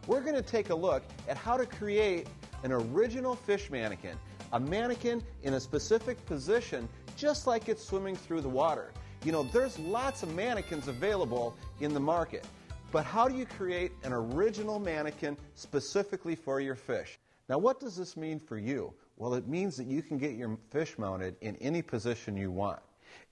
we're going to take a look at how to create an original fish mannequin, a mannequin in a specific position just like it's swimming through the water. You know, there's lots of mannequins available in the market, but how do you create an original mannequin specifically for your fish? Now, what does this mean for you? Well, it means that you can get your fish mounted in any position you want,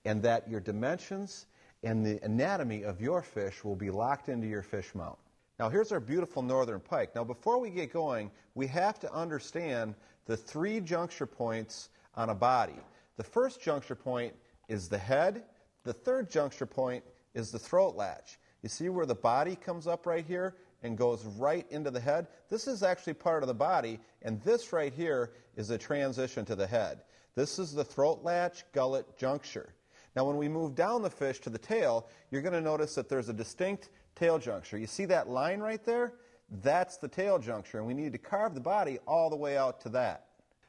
and that your dimensions and the anatomy of your fish will be locked into your fish mount. Now, here's our beautiful northern pike. Now, before we get going, we have to understand the three juncture points on a body. The first juncture point is the head. The third juncture point is the throat latch. You see where the body comes up right here and goes right into the head? This is actually part of the body, and this right here is a transition to the head. This is the throat latch gullet juncture. Now, when we move down the fish to the tail, you're going to notice that there's a distinct tail juncture. You see that line right there? That's the tail juncture, and we need to carve the body all the way out to that.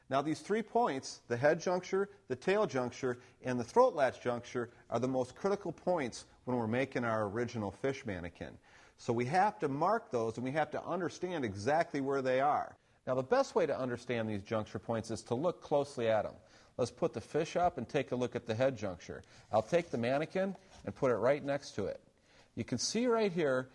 Now, these 3 points, the head juncture, the tail juncture, and the throat latch juncture, are the most critical points when we're making our original fish mannequin. So we have to mark those, and we have to understand exactly where they are. Now, the best way to understand these juncture points is to look closely at them. Let's put the fish up and take a look at the head juncture. I'll take the mannequin and put it right next to it. You can see right here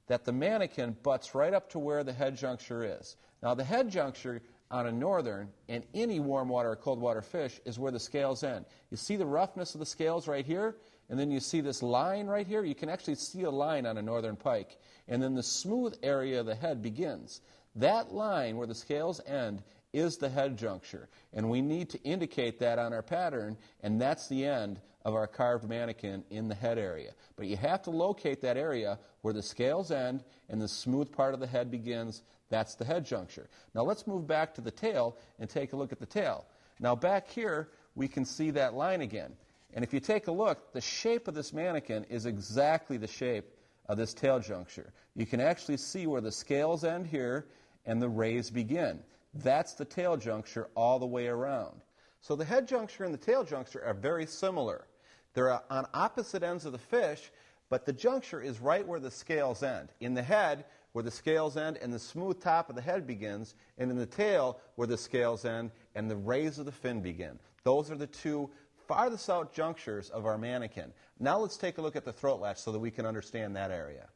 that the mannequin butts right up to where the head juncture is. Now, the head juncture on a northern and any warm water or cold water fish is where the scales end. You see the roughness of the scales right here, and then you see this line right here. You can actually see a line on a northern pike, and then the smooth area of the head begins. That line where the scales end is the head juncture, and we need to indicate that on our pattern, and that's the end of our carved mannequin in the head area. But you have to locate that area where the scales end and the smooth part of the head begins. That's the head juncture. Now let's move back to the tail and take a look at the tail. Now back here we can see that line again, and if you take a look, the shape of this mannequin is exactly the shape of this tail juncture. You can actually see where the scales end here and the rays begin. That's the tail juncture all the way around. So the head juncture and the tail juncture are very similar. They're on opposite ends of the fish, but the juncture is right where the scales end. In the head, where the scales end and the smooth top of the head begins, and in the tail, where the scales end and the rays of the fin begin. Those are the two farthest out junctures of our mannequin. Now let's take a look at the throat latch so that we can understand that area.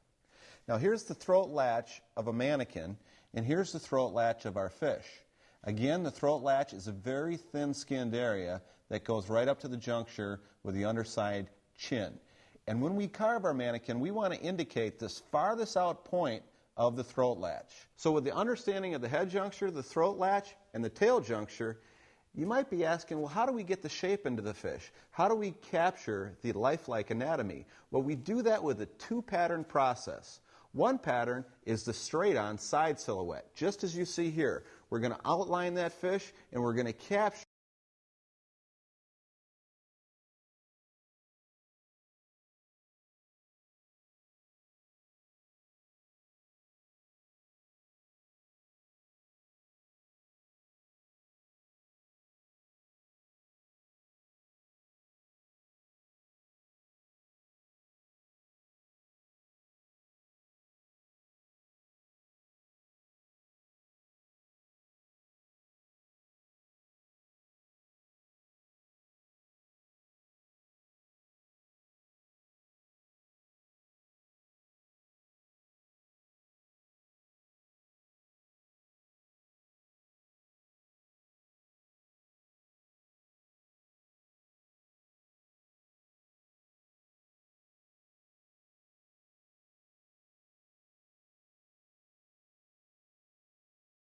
Now here's the throat latch of a mannequin, and here's the throat latch of our fish. Again, the throat latch is a very thin-skinned area that goes right up to the juncture with the underside chin. And when we carve our mannequin, we want to indicate this farthest out point of the throat latch. So with the understanding of the head juncture, the throat latch, and the tail juncture, you might be asking, well, how do we get the shape into the fish? How do we capture the lifelike anatomy? Well, we do that with a two-pattern process. One pattern is the straight-on side silhouette, just as you see here. We're going to outline that fish, and we're going to capture